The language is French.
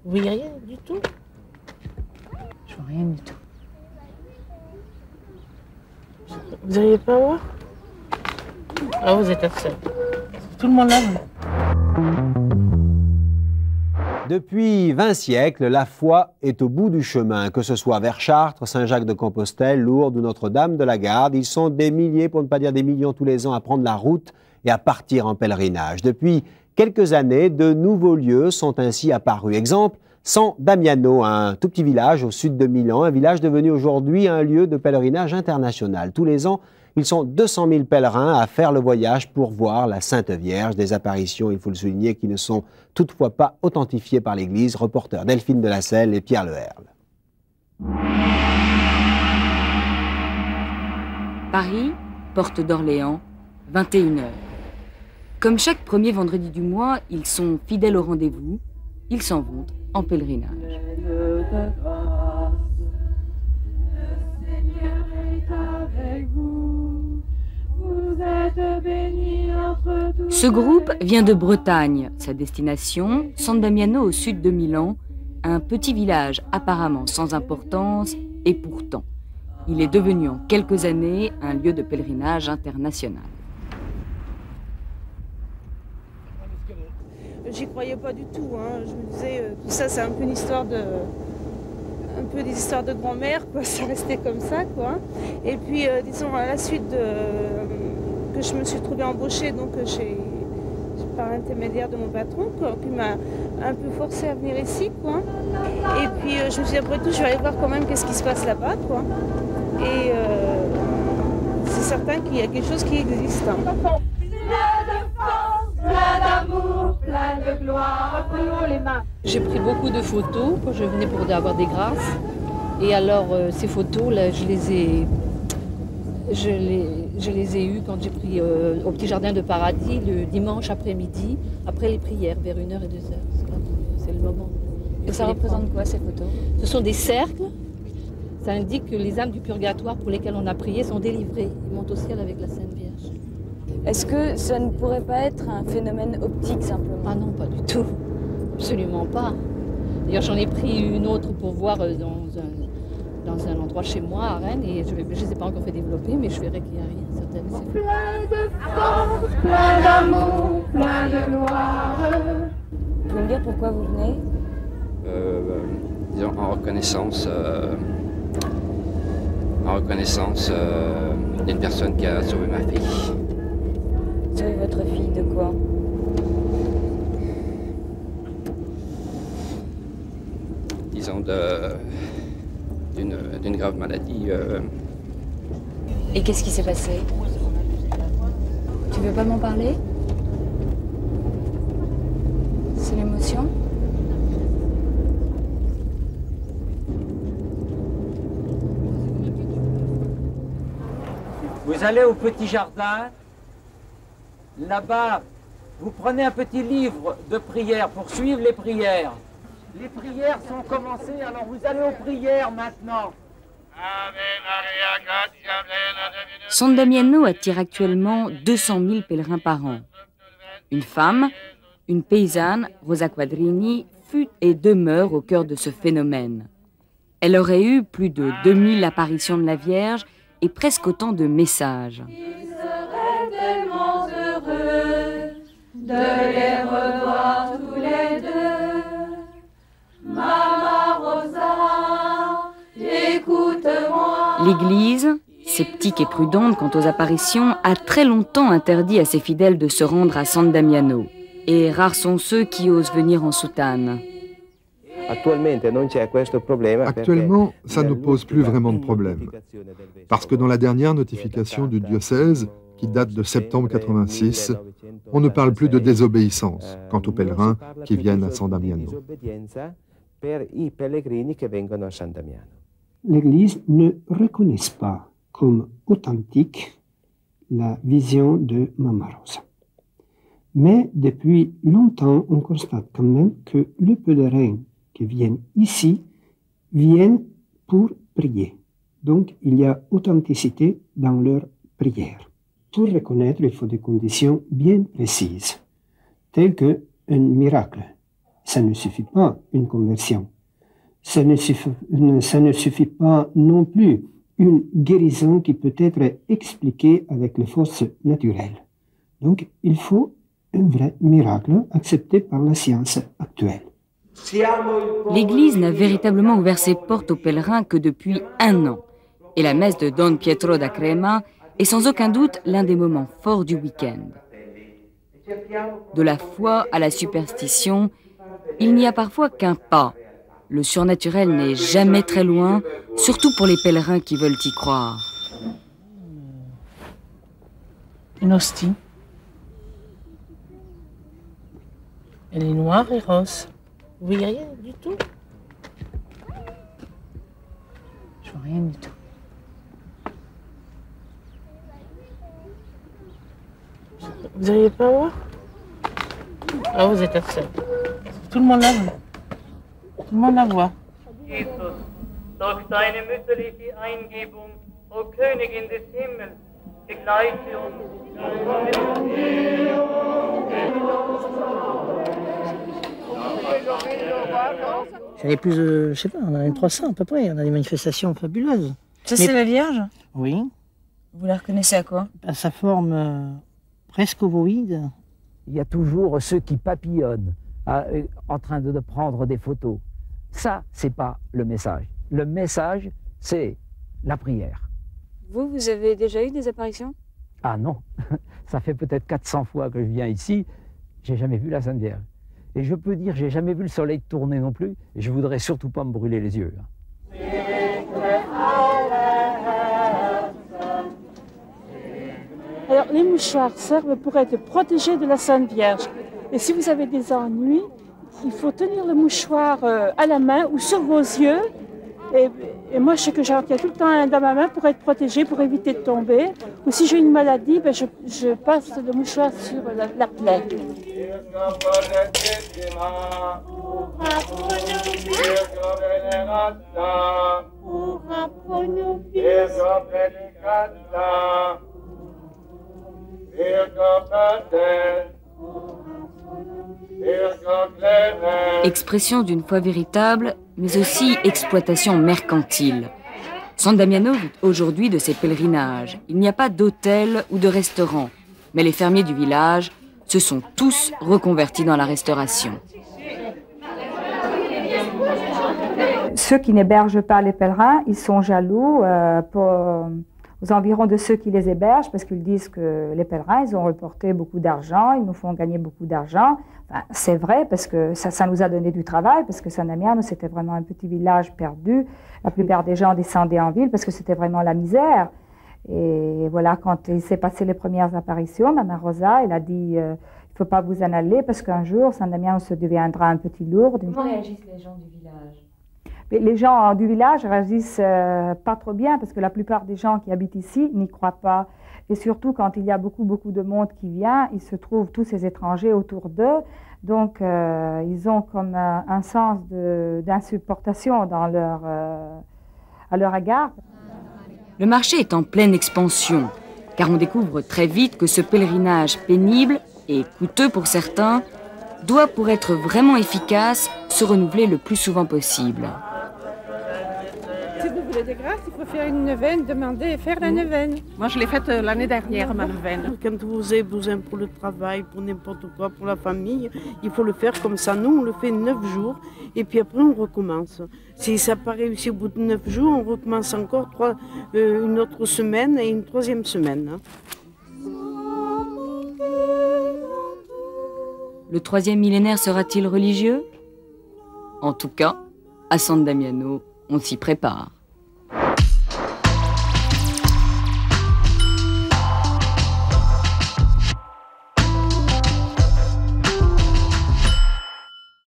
Vous voyez rien du tout? Je vois rien du tout. Vous n'arrivez pas à voir? Ah, vous êtes absent. Tout le monde là. Depuis 20 siècles, la foi est au bout du chemin, que ce soit vers Chartres, Saint-Jacques-de-Compostelle, Lourdes ou Notre-Dame de la Garde. Ils sont des milliers, pour ne pas dire des millions tous les ans, à prendre la route et à partir en pèlerinage. Depuis quelques années, de nouveaux lieux sont ainsi apparus. Exemple, San Damiano, un tout petit village au sud de Milan, un village devenu aujourd'hui un lieu de pèlerinage international. Tous les ans, ils sont 200 000 pèlerins à faire le voyage pour voir la Sainte Vierge. Des apparitions, il faut le souligner, qui ne sont toutefois pas authentifiées par l'Église. Reporters Delphine de la Selle et Pierre Leherle. Paris, porte d'Orléans, 21h. Comme chaque premier vendredi du mois, ils sont fidèles au rendez-vous. Ils s'en vont en pèlerinage. Ce groupe vient de Bretagne. Sa destination, San Damiano au sud de Milan, un petit village apparemment sans importance et pourtant, il est devenu en quelques années un lieu de pèlerinage international. J'y croyais pas du tout. Hein. Je me disais, tout ça, c'est un peu une histoire de... un peu des histoires de grand-mère, quoi. Ça restait comme ça, quoi. Et puis, disons, à la suite que je me suis trouvée embauchée, donc par l'intermédiaire de mon patron, quoi, qui m'a un peu forcée à venir ici, quoi. Et puis, je me suis dit, après tout, je vais aller voir quand même qu'est-ce qui se passe là-bas, quoi. Et c'est certain qu'il y a quelque chose qui existe. Hein. Plein d'amour, plein de gloire, prenons les mains. J'ai pris beaucoup de photos quand je venais pour avoir des grâces. Et alors, ces photos, là, je les ai eues quand j'ai pris au Petit Jardin de Paradis le dimanche après-midi, après les prières, vers 1h et 2h. C'est le moment. Et ça représente quoi, ces photos? Ce sont des cercles. Ça indique que les âmes du purgatoire pour lesquelles on a prié sont délivrées. Ils montent au ciel avec la Sainte Vierge. Est-ce que ça ne pourrait pas être un phénomène optique simplement? Ah non, pas du tout. Absolument pas. D'ailleurs, j'en ai pris une autre pour voir dans un endroit chez moi, à Rennes, et je ne les ai pas encore fait développer, mais je verrai qu'il n'y a rien, certainement. Plein de force, plein d'amour, plein de gloire. Vous pouvez me dire pourquoi vous venez? Disons, en reconnaissance d'une personne qui a sauvé ma fille. Sauver votre fille de quoi? Disons d'une grave maladie. Et qu'est-ce qui s'est passé? Tu veux pas m'en parler? C'est l'émotion? Vous allez au petit jardin. Là-bas, vous prenez un petit livre de prières pour suivre les prières. Les prières sont commencées, alors vous allez aux prières maintenant. San Damiano attire actuellement 200 000 pèlerins par an. Une femme, une paysanne, Rosa Quadrini, fut et demeure au cœur de ce phénomène. Elle aurait eu plus de 2000 apparitions de la Vierge et presque autant de messages. Il serait tellement heureux de les revoir tous les deux. Mama Rosa, écoute-moi. L'Église, sceptique et prudente quant aux apparitions, a très longtemps interdit à ses fidèles de se rendre à San Damiano. Et rares sont ceux qui osent venir en soutane. Actuellement, ça ne pose plus vraiment de problème. Parce que dans la dernière notification du diocèse, qui date de septembre 86, on ne parle plus de désobéissance quant aux pèlerins qui viennent à San Damiano. L'Église ne reconnaît pas comme authentique la vision de Mama Rosa. Mais depuis longtemps, on constate quand même que les pèlerins qui viennent ici viennent pour prier. Donc, il y a authenticité dans leur prière. Pour reconnaître, il faut des conditions bien précises, telles qu'un miracle ça ne suffit pas une conversion. Ça ne suffit pas non plus une guérison qui peut être expliquée avec les forces naturelles. Donc, il faut un vrai miracle accepté par la science actuelle. L'Église n'a véritablement ouvert ses portes aux pèlerins que depuis 1 an. Et la messe de Don Pietro da Crema est sans aucun doute l'un des moments forts du week-end. De la foi à la superstition, il n'y a parfois qu'un pas. Le surnaturel n'est jamais très loin, surtout pour les pèlerins qui veulent y croire. Une hostie. Elle est noire et rose. Vous voyez rien du tout? Je vois rien du tout. Vous n'arrivez pas à voir? Ah, vous êtes seul. Tout le monde la voit. Tout le monde la voit. Jesus, durch deine mütterliche Eingebung, o Königin des Himmels, begleite uns. Il y avait plus de, je sais pas, on en a 300 à peu près, on a des manifestations fabuleuses. Ça, c'est la Vierge? Oui. Vous la reconnaissez à quoi? À sa forme presque ovoïde. Il y a toujours ceux qui papillonnent en train de prendre des photos. Ça, c'est pas le message. Le message, c'est la prière. Vous avez déjà eu des apparitions? Ah non, ça fait peut-être 400 fois que je viens ici, j'ai jamais vu la Sainte Vierge. Et je peux dire, j'ai jamais vu le soleil tourner non plus, et je voudrais surtout pas me brûler les yeux. Alors, les mouchoirs servent pour être protégés de la Sainte Vierge. Et si vous avez des ennuis, il faut tenir le mouchoir à la main ou sur vos yeux. Et moi, je sais que j'en tiens tout le temps un dans ma main pour être protégée, pour éviter de tomber. Ou si j'ai une maladie, ben je passe le mouchoir sur la plaie. Expression d'une foi véritable, mais aussi exploitation mercantile. San Damiano vit aujourd'hui de ses pèlerinages. Il n'y a pas d'hôtel ou de restaurant, mais les fermiers du village se sont tous reconvertis dans la restauration. Ceux qui n'hébergent pas les pèlerins, ils sont jaloux aux environs de ceux qui les hébergent, parce qu'ils disent que les pèlerins, ils ont reporté beaucoup d'argent, ils nous font gagner beaucoup d'argent. Enfin, c'est vrai, parce que ça nous a donné du travail, parce que San Damiano, c'était vraiment un petit village perdu. La plupart des gens descendaient en ville, parce que c'était vraiment la misère. Et voilà, quand il s'est passé les premières apparitions, Maman Rosa, elle a dit, il ne faut pas vous en aller, parce qu'un jour, San Damiano se deviendra un petit Lourdes. Comment réagissent les gens du village? Les gens du village réagissent pas trop bien parce que la plupart des gens qui habitent ici n'y croient pas. Et surtout quand il y a beaucoup de monde qui vient, ils se trouvent tous ces étrangers autour d'eux. Donc ils ont comme un sens d'insupportation dans à leur égard. Le marché est en pleine expansion, car on découvre très vite que ce pèlerinage pénible et coûteux pour certains doit, pour être vraiment efficace, se renouveler le plus souvent possible. Si vous voulez des grâces, il faut faire une neuvaine, demander et faire la neuvaine. Moi, je l'ai faite l'année dernière, ma neuvaine. Quand vous avez besoin pour le travail, pour n'importe quoi, pour la famille, il faut le faire comme ça. Nous, on le fait 9 jours et puis après, on recommence. Si ça n'a pas réussi au bout de 9 jours, on recommence encore une autre semaine et une 3e semaine. Le 3e millénaire sera-t-il religieux? En tout cas, à San Damiano, on s'y prépare.